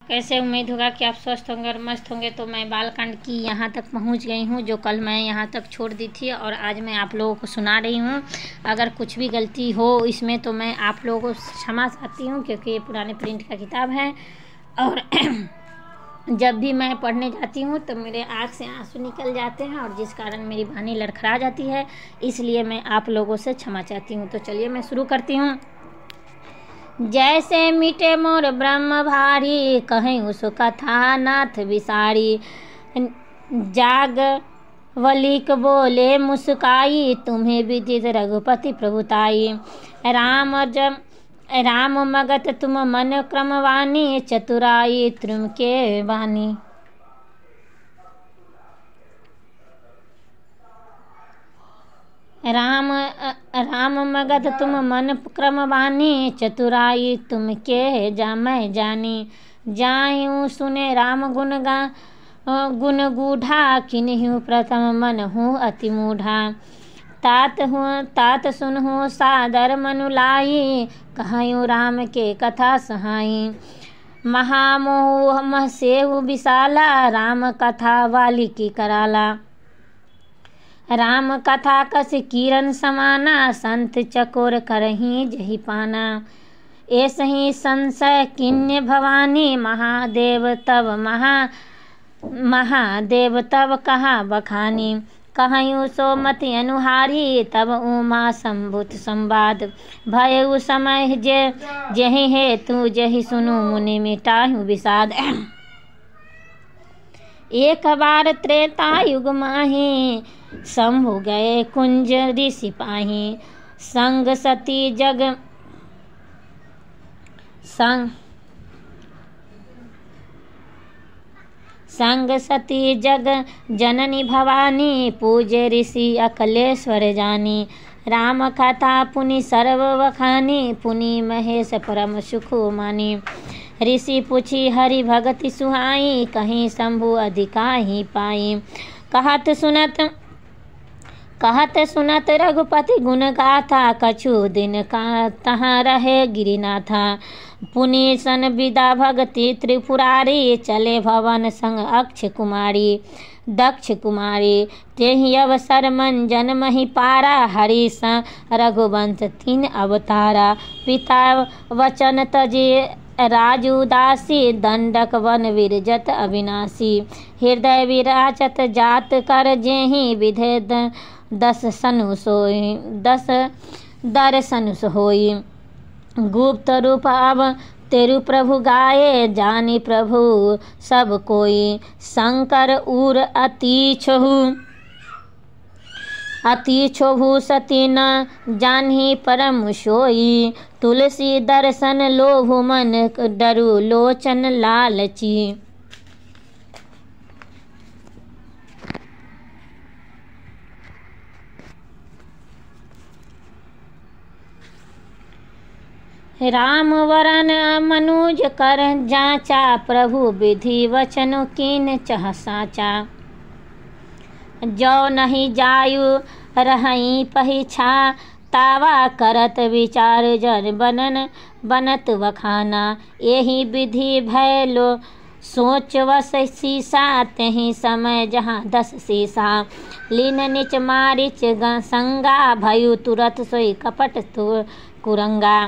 कैसे उम्मीद होगा कि आप स्वस्थ होंगे और मस्त होंगे। तो मैं बालकांड की यहाँ तक पहुँच गई हूँ जो कल मैं यहाँ तक छोड़ दी थी और आज मैं आप लोगों को सुना रही हूँ। अगर कुछ भी गलती हो इसमें तो मैं आप लोगों को क्षमा चाहती हूँ क्योंकि ये पुराने प्रिंट का किताब है और जब भी मैं पढ़ने जाती हूँ तो मेरे आँख से आंसू निकल जाते हैं और जिस कारण मेरी वाणी लड़खड़ा जाती है, इसलिए मैं आप लोगों से क्षमा चाहती हूँ। तो चलिए मैं शुरू करती हूँ। जैसे मिटे मोर ब्रह्म भारी, कहीं उस कथा नाथ विसारी। जाग वलिक बोले मुस्काई, तुम्हें विदित रघुपति प्रभुताई। राम मगत तुम मन क्रमवानी, चतुराई त्रुम के वाणी। राम मगध तुम मन क्रमवानी, चतुराई तुम के मैं जानी। जायूं सुने राम गुण गूढ़ा, किन्हीं प्रथम मन हूँ अति मूढ़ा। तात सुनहु सादर मनुलाई, कहूँ राम के कथा सहाई। महामोह मह सेहु विशाला, राम कथा वाली की कराला। राम कथा कस किरण समाना, संत चकोर करही जही पाना। ऐसे ही संशय किन्य भवानी, महादेव तब कहा बखानी। कहूँ सोमति अनुहारी, तब उमा संभुत संवाद। भयउ समय जहि हेतु जहि सुनु, मुनि मिटाहु विषाद। एक बार त्रेता युग माही, शंभु गए कुंज ऋषि पाही। संग सती जग जननी भवानी, पूजे ऋषि अकलेश्वर जानी। राम कथा पुनि सर्व वखानी, पुनि महेश परम सुख मानी। ऋषि पूछी हरि भगति सुहाई, कहीं शंभु अधिका ही पाई। कहत सुनत रघुपति गुण गाथा, कछु दिन का तहाँ रहे गिरिनाथा। पुनि सन विदा भगति त्रिपुरारी, चले भवन संग अक्ष कुमारी दक्ष कुमारी। तेहि अवसर मन जन्म ही पारा, हरि स रघुवंश तीन अवतारा। पिता वचन तजे राज उदासी, दंडक वन विरजत अविनाशी। हृदय विराजत जात कर जेहि, विधे दस दर्शन सोई। गुप्त रूप अब तेरु प्रभु गाये, जानी प्रभु सब कोई। शंकर उर अति छोभु सती न जानही परम सोई। तुलसी दर्शन लोभु मन डरु, लोचन लालची। राम वरन मनुज कर जाचा, प्रभु विधि वचन कीन चह साचा। जो नहीं जायु रही पहिछा, तावा करत विचार जन बनत वखाना। यही विधि भयलो सोच वस सीसा, तही समय जहाँ 10 सीसा। लीन निच मारिच संगा, भयु तुरत सोई कपट कुरंगा।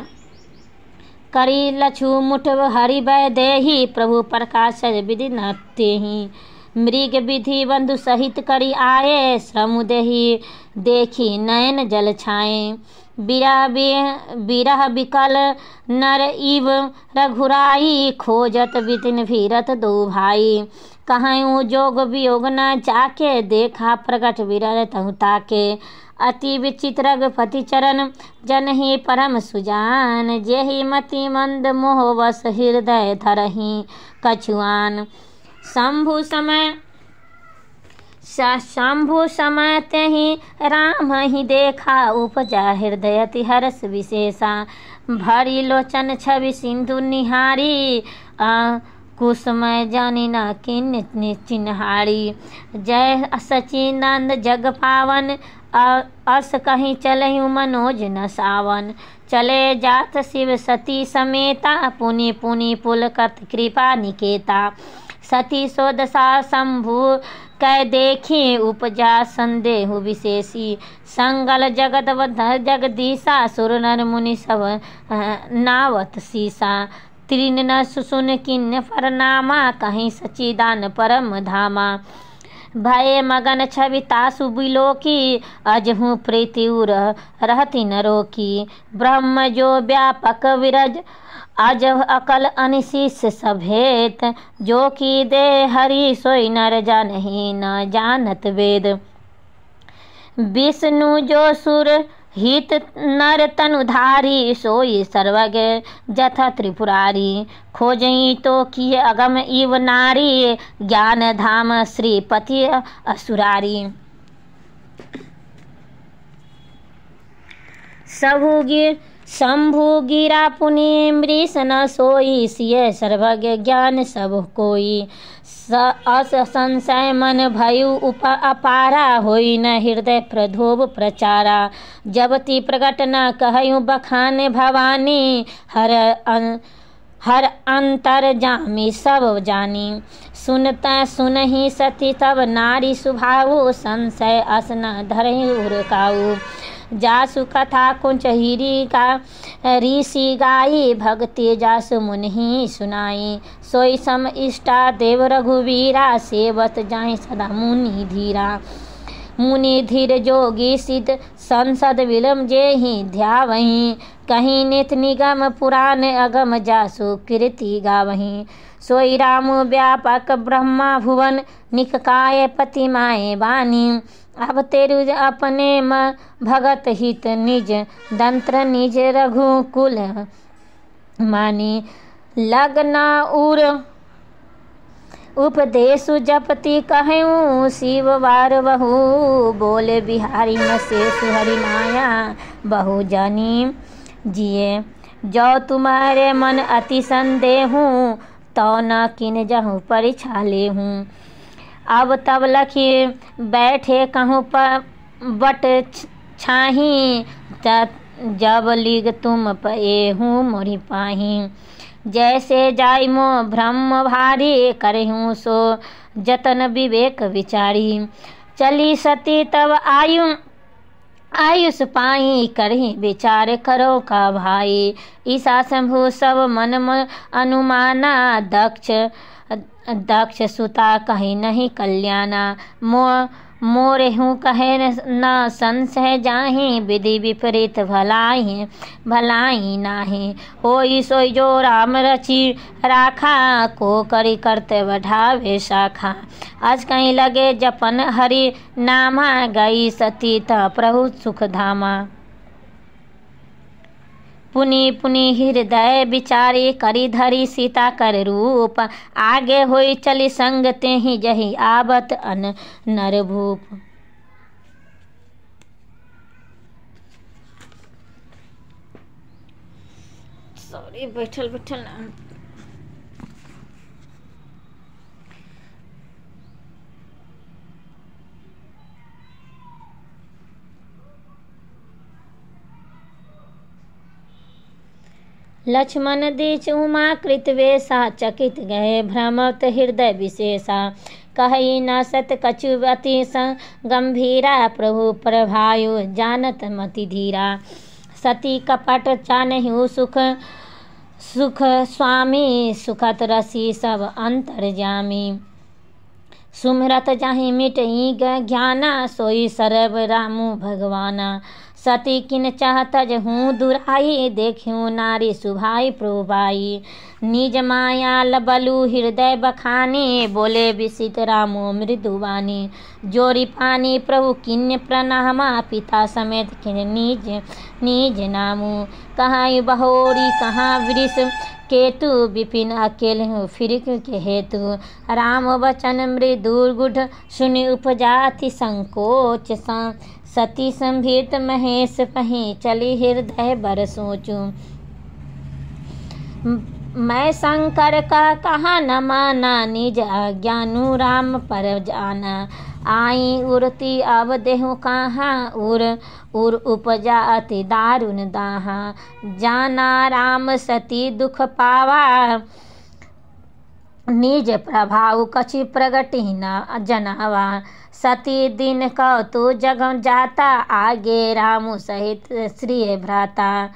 करी लछु मुठव हरि भय देहि, प्रभु प्रकाश विधि न तेहि। मृग विधि बंधु सहित करी आए, श्रम देहि देखी नयन जल छाए। बिरह बिकल नर इव रघुराई, खोजत बितिन भीरत दो भाई। कहूँ जोग वियोग न जाके, देखा प्रगट विरह तहु ताके। अति विचित्र रघुपति चरण, जन ही परम सुजान। जेहि मति मंद मोह वस, हृदय धरहि कछुआन। शंभु समय तेहि राम ही देखा, उपजा हृदय अति हर्ष विशेषा। भरी लोचन छवि सिंधु निहारी, कुसमय जानी न किन चिन्हारी। जय सचिनंद जग पावन, अस कहीं चलहु मनोज न सावन। चले जात शिव सती समेता, पुनि पुनि पुलकत कृपा निकेता। सती सो दशा शंभु कै देखी, उपजा संदेहु विशेषी। संगल जगत जगदीशा, सुर नर मुनि सब नावत शीशा। तीन न सुन किन्न परनामा, कहीं सचिदान परम धामा। भय मगन छवि तासु बिलोकी, अजहू प्रीतिउर रहती न रोकी। ब्रह्म जो व्यापक विरज, अजह अकल अनिशिष सभेत। जो की दे हरि सोई नर जानहि, न जानत वेद। विष्णु जो सुर हित नर तनुधारी, सोई सर्वज्ञ जथा त्रिपुरारी। खोजई तो किए अगम इव नारी, ज्ञान धाम श्रीपति असुरारी। शंभु गिरा पुनि मृष न सोई, सिय सर्वज्ञ ज्ञान सब कोई। अस संशय मन भयु अपारा, होई न हृदय प्रधोभ प्रचारा। जबति प्रगट न कहयु बखान भवानी, हर अंतर जामी सब जानी। सुनता सुनहि सती तब नारी सुभाऊ, संशय अस न धरहि उरकाऊ। जासु कथा कुंच हिरी का ऋषि गाई, भक्ति जासु मुनि सुनाई। सोई सम इष्टा देव रघुवीरा, सेवत जाहि सदा मुनि धीरा। मुनि धीर जोगी सिद्ध संसद विलम, जेहि ध्यावहि। कहीं नित निगम पुराण अगम, जासु कीर्ति गावहि। सोई राम व्यापक ब्रह्मा भुवन, निककाय पति माए बानी। अब तेरु अपने भगत हित निज, दंत्र निज रघुकुल मानी। लगना उर उपदेशु जपति कहूँ, शिव वार बहु। बोले बिहारी मसेसु हरि माया, बहु जानी जिए। जो तुम्हारे मन अति संदेहु, तो न किन जहूँ परीक्षा लेहूँ। अब तब लखी बैठे कहूँ बट छाही, जब लिग तुम पेहूँ मोहि पाही। जैसे जाई मो ब्रह्म भारी, करहूँ सो जतन विवेक विचारी। चली सती तब आयुष पाई, करही विचार करो का भाई। ईसा शंभु सब मन अनुमाना, दक्ष सुता कहीं नहीं कल्याणा। मोरे हूँ कहे न संशय जाहि, विधि विपरीत भलाई नाही। होई सोई जो राम रची राखा, को करी करते बढ़ावे शाखा। आज कहीं लगे जपन हरि नामा, गई सती त प्रभु सुख धामा। पुनि पुनि हृदय विचारी, करी धरी सीता कर रूप। आगे होई चली संग तेहि, जही आवत अन नर भूप। सॉरी बैठल ना। लक्ष्मण दीच उमा कृत वेशा, चकित गए भ्रमत हृदय विशेषा। कहि न सत कछु अति गंभीरा, प्रभु प्रभायु जानत मति धीरा। सती कपट चानहु सुख स्वामी, सुखत रसी सब अंतर्जामी। सुमिरत जाहि मिटई ज्ञाना, सोई सर्व रामु भगवाना। सती किन चाहत जहूँ दुराई, देखूँ नारी सुभाई प्रभुबाई। निज माया लबलु हृदय बखानी, बोले विसित रामो मृदुवानी। जोरी पानी प्रभु किन्य प्रणामा, पिता समेत किन निज नामू। कहाँ बहोरी कहाँ वृष केतु, विपिन अकेले हूँ फिर के हेतु। राम वचन मृदु गुढ़, सुनि उपजाति संकोच। सती संभीत महेश पही, चली हृदय बर सोचू। मैं शंकर का कहा न माना, निज अज्ञानु राम पर जाना। आई उड़ती अब देहु कहाँ, उर उपजा अति दारुण दाहा। जाना राम सती दुख पावा, निज प्रभाव कछि प्रगति न जनावा। सती दिन कौतु जग जाता, आगे रामु सहित श्री भ्राता।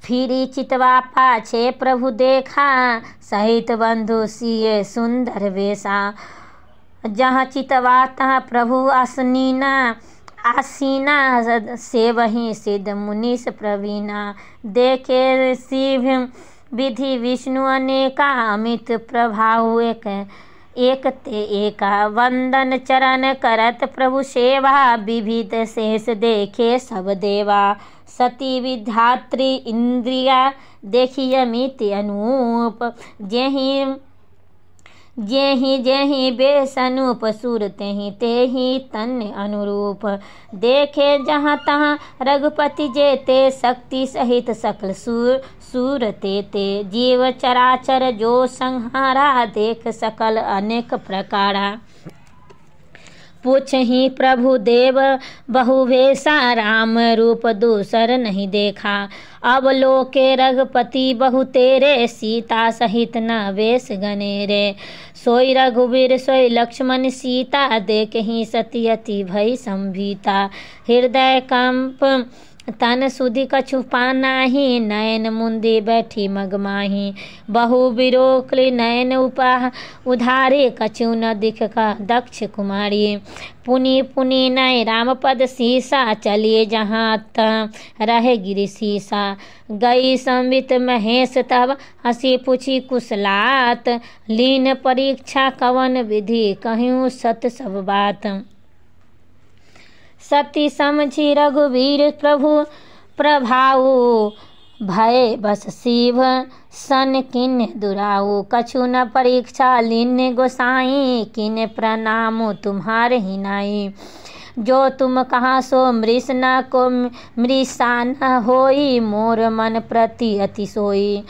फिरी चितवा पाछे प्रभु देखा, सहित बंधु सिए सुंदर वेशा। जहाँ चितवा तहाँ प्रभु आसीना, से वहीं सिद्ध मुनीस प्रवीणा। देखे शिव विधि विष्णु अनेका, अमित प्रभाव एक ते एका। वंदन चरण करत प्रभु सेवा, विविध शेष देखे सब देवा। सती विधात्री इंद्रिया, देखी अमित अनूप। जेहि बेस अनूप सुर, तेहि तन्य अनुरूप। देखे जहाँ तहाँ रघुपति जेते, शक्ति सहित सकल सूर ते। जीव चराचर जो संहारा, देख सकल अनेक प्रकारा। पूछहि प्रभु देव बहुवेशा, राम रूप दूसर नहीं देखा। अब लोके रघुपति बहु तेरे, सीता सहित न वेश गनेरे। सोई रघुवीर सोई लक्ष्मण सीता, देखहि सती अति भई संभीता। हृदय कंप तन सुधि कछु पानाहि, नयन मुंदी बैठी मगमाही। बहु बिरोकली नयन उधारे, कछु न दिख का दक्ष कुमारी। पुनि पुनि नय राम पद सीसा, चलिए जहाँ रहे गिरि सीसा। गई संवित महेश तब, हंसी पूछी कुशलात। लीन परीक्षा कवन विधि, कहूँ सत सब बात। सती समझी रघुवीर प्रभु प्रभाऊ, भय बस शिव सन किन्ने दुराऊ। कछु न परीक्षा लीन गोसाई, किन्ने प्रणाम तुम्हारे ही नाई। जो तुम कहाँ सो मृष न को मृषा न होई, मोर मन प्रति अति सोई।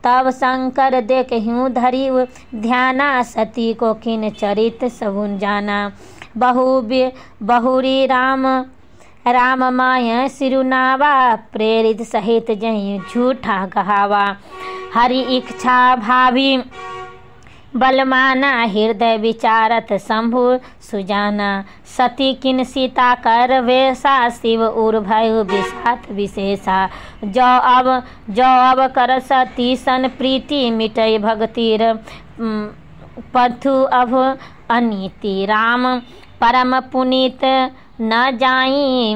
तब शंकर देखहूँ धरी ध्याना, सती को किन चरित सगुन जाना। बहुरी राम माय सिरुनावा, प्रेरित सहित जहीं झूठा कहावा। हरि इच्छा भावी बलमाना, हृदय विचारत शंभु सुजाना। सती किन सीता कर वेशा, शिव उर भयो विषात विशेषा। जो अब कर सती सन प्रीति, मिटय भगतिर पथु अभ अनीति। राम परम पुनीत न जाई,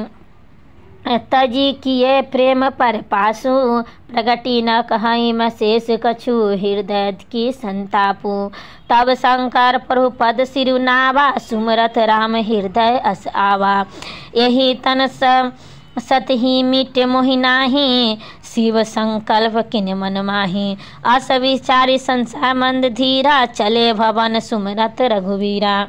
तजी किए प्रेम पर पासु। प्रगति न कहीं मशेष कछु, हृदय की संतापु। तब शंकर प्रभु पद सिरुनावा, सुमरत राम हृदय अस आवा। यही तन सत ही मिट मोहि नाही, शिव संकल्प किन मन माही। अस विचारी संसार मंद धीरा, चले भवन सुमरत रघुवीरा।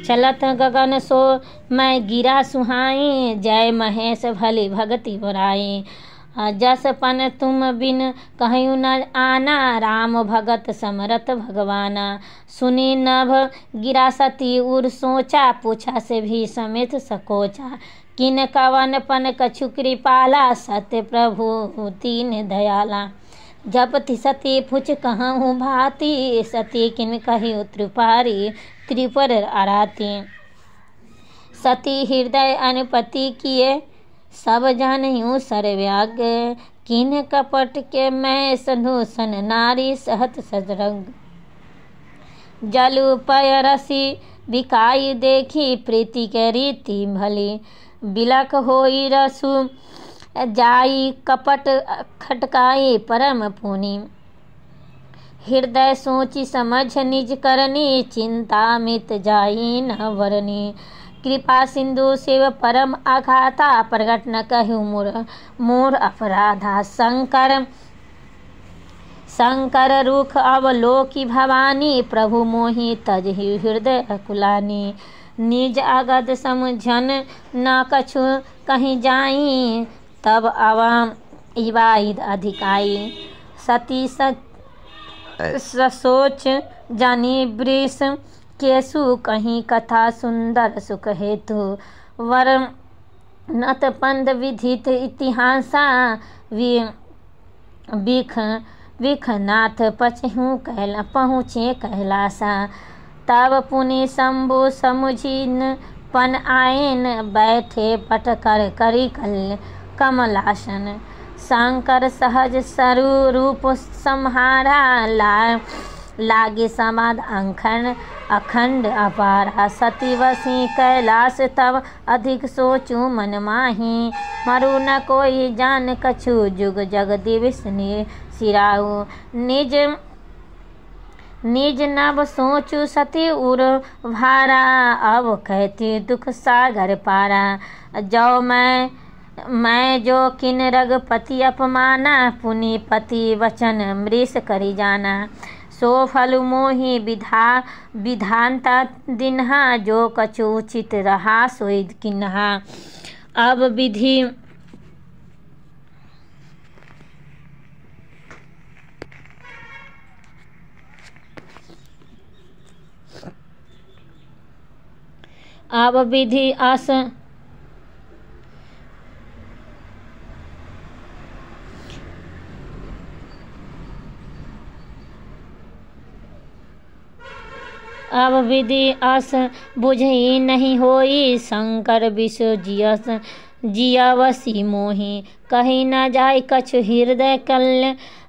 चलत गगन सो मैं गिरा सुहाई, जय महेश भली भगति बुराई। जस पन तुम बिन कहूँ न आना, राम भगत समरत भगवाना। सुनी नभ गिरा सती उर सोचा, पूछा से भी समेत सकोचा। किन कवन पन कछु कृपाला, सत्य प्रभु तीन दयाला। जपति सती पुछ कहूँ भांति, सती किन कहियो त्रिपारी त्रिपुर आराती। सती हृदय अनुपति किए, सब जानूँ सर्वज्ञ। किन कपट के मैं सधूषण, नारी सहत सजरंग। जलु पय रसी बिकाई देखी, प्रीति के रीति भली। बिलक होई रसु जाई, कपट खटकाई परम पुनि। हृदय सोची समझ निज करनी, चिंता मित जाई न वरनी। कृपा सिंधु शिव परम आघाता, प्रगट न कहूँ मोर अपराधा। शंकर रूख अवलोकी भवानी, प्रभु मोहि तजहि हृदय कुलानी। निज अगध समझन न कछु कहीं जाई, तब आवाम इवाइद अधिकाई। सती सोच जानी वृष केसु, कहीं कथा सुंदर सुख हेतु। वर्णत पंद विधित इतिहासा, विखनाथ पहुँचे कैलासा। तब पुनि शंभु समुझिन पन आयन, बैठे पट कर करी कमलासन। शंकर सहज स्वरूप सम्हारा, लागे समाद अखंड अपारा। सती वसी कैलाश, तब अधिक सोचू मन माही। मरु न कोई जान कछु, जुग जग दिवस सिराऊ। निज नव सोचू सती उर भारा, अब कहती दुख सागर पारा। जो मैं जो किन रघुपति अपमाना, पुनि पति वचन मृष करी जाना। सो फल मोहि विधानता दिन्हा, जो कछु उचित रहा सोई किन्हा। अब विधि अस अब विधि अस बुझई नहीं होई, शंकर विष जियवसी मोहि। कही न जाय कछु हृदय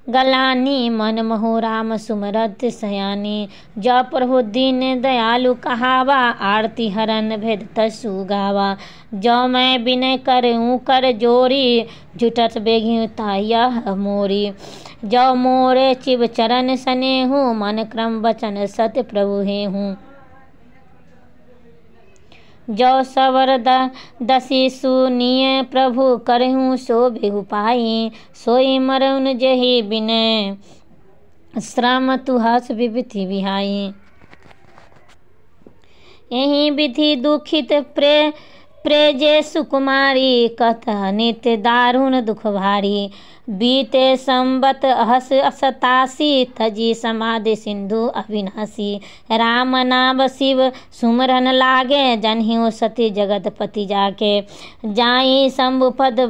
गलानी, मन मोह राम सुमरत सयानी। जो प्रभु दीन दयालु कहावा, आरती हरन भेद तसु गावा। जो मैं विनय करूँ कर जोरी, जुटत बेगी तायह मोरी। जो मोरे चिव चरण सनेहू, मन क्रम वचन सत्य प्रभु हेहूँ। जो सवर दसी सुनिय प्रभु, करहूँ सो बेहु पाई। सोई मरउन जेहि बिनय, श्रम तुहस विभूति बिहाई। यही विधि दुखित प्रेजे सुकुमारी, कथा नित्य दारुण दुख भारी। बीते संबत अहस 87, तजी समाधि सिंधु अविनाशी। राम नाम शिव सुमरन लागे, जनहियो सती जगतपति जाके। जाई शंभु पद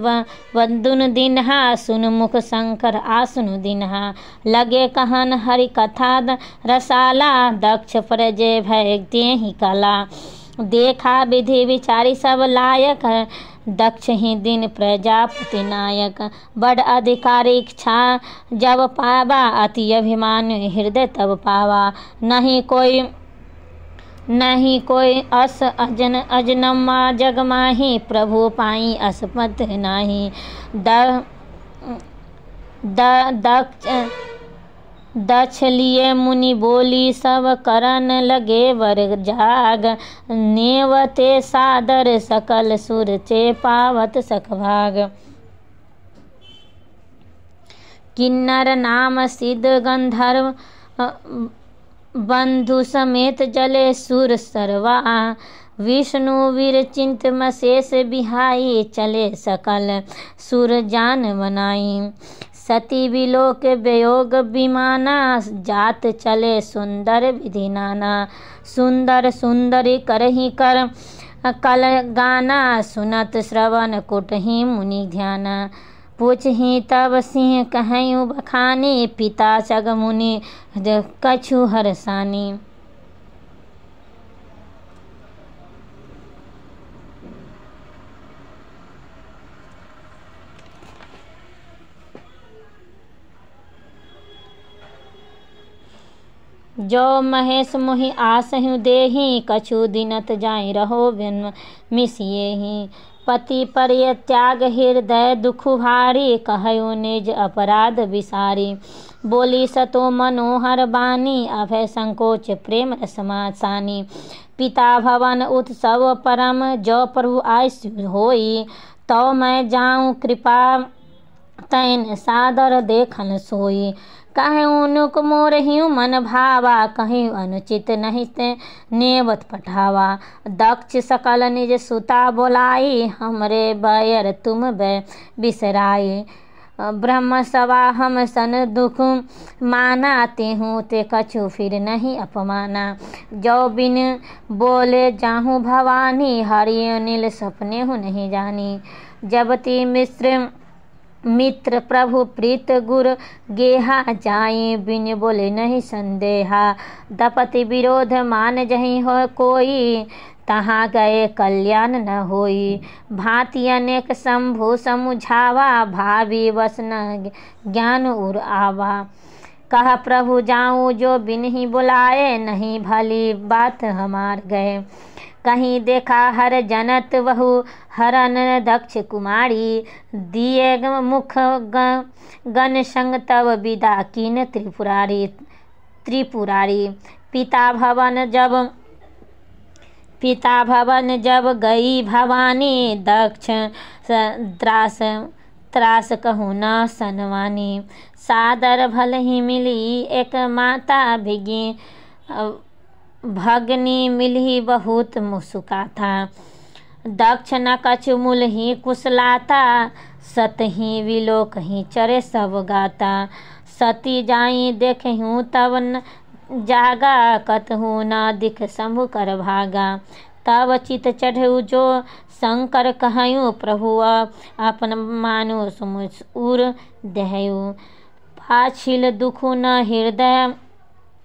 वंदुन दिन्हा, सुन मुख शंकर आसुन दिन्हा। लगे कहन हरि कथा रसाला, दक्ष प्रजे भय तेहि कला। देखा विधि विचारी सब लायक, दक्ष ही दिन प्रजापति नायक। बड़ अधिकारी इच्छा जब पावा, अति अभिमान हृदय तब पावा। नहीं कोई अस अजनमा जग माही, प्रभु पाई असमत नाही। दक्ष लिए मुनि बोली, सब करन लगे वर जाग। नेवते सादर सकल सुर, चे पावत सखभाग। किन्नर नाम सिद्ध गंधर्व, बंधु समेत जले सुर सरवा। विष्णु वीर चिंत मशेष बिहाई, चले सकल सुर जान बनाई। सती विलोक वियोग विमाना, जात चले सुंदर विधि नाना। सुंदर सुंदरी करही कर कल गाना, सुनत श्रवण कुटहि मुनि ध्याना। पूछहि तब सिंह कहयूँ बखानी, पिता सग मुनि कछु हरसानी। जो महेश मोहि आसहु देहि, कछु दिनत जाई रहो बिन मिसिएहि। पति परित्याग हृदय दुख भारी, कहयो निज अपराध विसारी। बोली सतो मनोहर बानी, अभय संकोच प्रेम रसमासानी। पिता भवन उत्सव परम, जो प्रभु आयसु होई। तो मैं जाऊँ कृपा तैन सादर देखन सोई। कहे उनुक मोरहिउ मन भावा, कहीं अनुचित नहीं ते नेवत पठावा। दक्ष सकल निज सुता बोलाई, हमरे बैर तुम बै बिसराई। ब्रह्म सवा हम सन दुख माना, तेहूँ ते कछु फिर नहीं अपमाना। जो बिन बोले जाहूँ भवानी, हरि नील सपने हूँ नहीं जानी। जबति मित्र प्रभु प्रीत गुर गेहा, जाई बिन बोले नहीं संदेहा। दपति विरोध मान जहीं हो कोई, तहाँ गए कल्याण न होई। भांति अनेक शंभु समुझावा, भावी वस न ज्ञान उर आवा। कहा प्रभु जाऊँ जो बिन ही बुलाए, नहीं भली बात हमार गए। कहीं देखा हर जनत वहु हरन दक्ष कुमारी, दिए मुख गण संग तब विदा कीन त्रिपुरारी। पिता भवन जब गई भवानी, दक्ष त्रास कहूँ न सनवानी। सादर भल ही मिली एक माता, भिगी भगनी मिली बहुत मुस्का था। दक्ष न कछु मूल ही कुशलाता, सत ही विलो कहीं चरे सब गाता। सती जाई देखूँ तब जागा, कतहु न दिख शंभु कर भागा। तब चित चढ़ऊ जो शंकर कहयूँ, प्रभु अपन मानु सुमुच उर दहयू। पाछिल दुखु न हृदय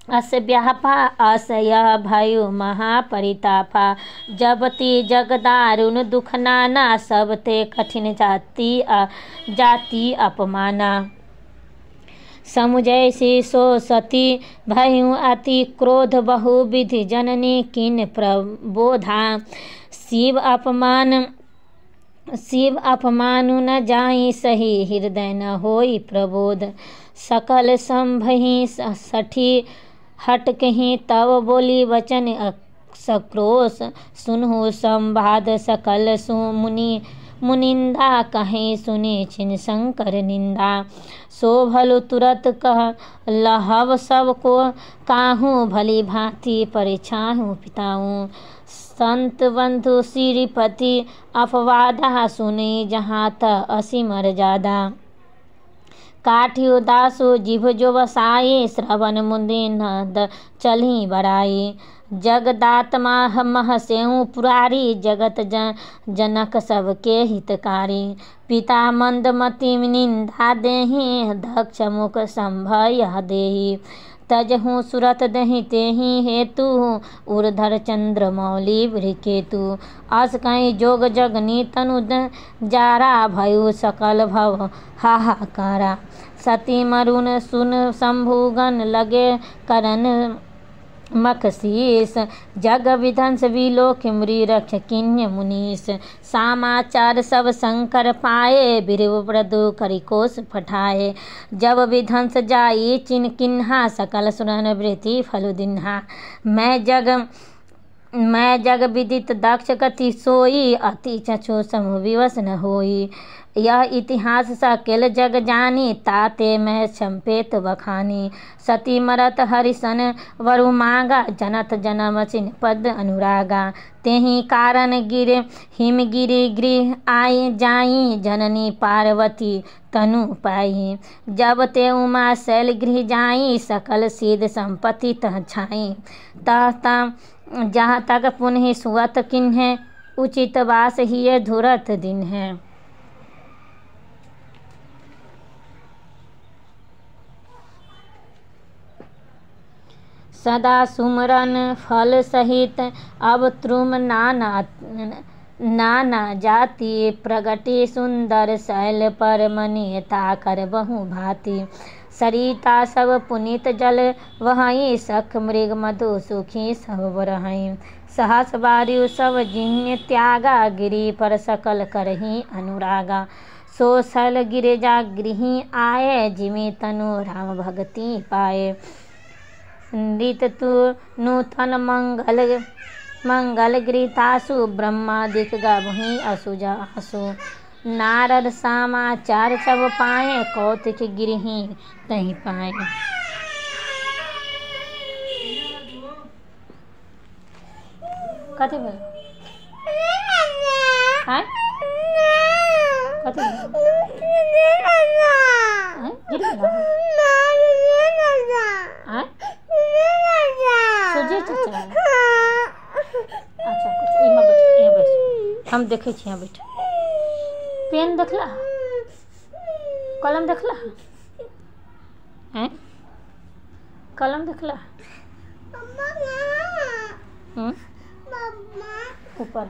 अस व्यापा, अस यह भयो महापरितापा। जबति जगदारुण दुख नाना, सबते कठिन जाति अपमाना। समुझै सो सती भयूँ अति क्रोध, बहु विधि जननी किन प्रबोधा। शिव अपमानु न जाई सही, हृदय न होई प्रबोध। सकल संभही सठी हट कहीं, तब बोली वचन सक्रोश। सुनहु संवाद सकल मुनिंदा, कहीं सुने छिन शंकर निंदा। सो भलु तुरत कह लहव सबको, काहूँ भली भांति परिछाहूँ पिताऊँ। संत बंधु श्रीपति अपवादा, सुनी जहाँ त असी मर्यादा। काठी उदासु जिभ जो बसाई, श्रवण मुंदी नद चलही बराई। जगदात्मा मह सेऊ पुरारी, जगत जनक सबके हितकारी। पिता मंदमति निंदा देहि, दक्ष मुख संभय देहि। तजहु सुरत दहि तेहि हेतु, उर्धर चंद्र मौली वृकेतु। अस कहीं जोग जगनी तनु जारा, भयु सकल भव हाहाकारा। सती मरुन सुन शंभुगन, लगे करन मखशीस। जग विध्वंस विलोक मृ रक्ष किन्य मुनीस। समाचार सब शंकर पाए, बिरव प्रदु करिकोस पठाए। जब विध्वंस जाई चिन किन्हा, सकल सुरन वृत्ति फल दिन्हा। मैं जग विदित दक्ष गति सोई, अति चक्षु समूह विवश न होई। यह इतिहास सकल जग जानी, ताते मैं संपेत बखानी। सती मरत हरिसन वरु मांगा, जनत जनम चिन पद अनुरागा। तेहि कारण हिमगिरि गृह आई जाई, जननी पार्वती तनु पाई। जब ते उमा शैल गृह जाई, सकल सिद्ध संपत्ति तह छाई। तह जहाँ तक पुनः सुअत किन्हे, उचित वास हिय धुरत दिन है। सदा सुमरन फल सहित, अब त्रुम नाना जाति। प्रगति सुंदर शैल पर, मनीता कर बहु भांति। सरिता सब पुनीत जल वहीं, सख मृग मधु सुखी सब बरहीं। सहस वायु सब जिन्य त्यागा, गिरि पर सकल करही अनुरागा। सो सल गिरिजा गृही आए, जिमि तनु राम भगति पाए। नृत तु नूतन मंगल गृतासु, ब्रह्मादिक गावहीं असुजा आसु। नारद समाचार सब पाए, कौतिक गिरही तहीं पाए। कथी भेल? आँय? कथी भेल? आँय? गिर गेल? आँय? सुजी चाचा? अच्छा कुछ यहाँ बैठ, हम देखे छी यहाँ बैठ। पेन देखला? कलम देखला? हैं? कलम देखला? ऊपर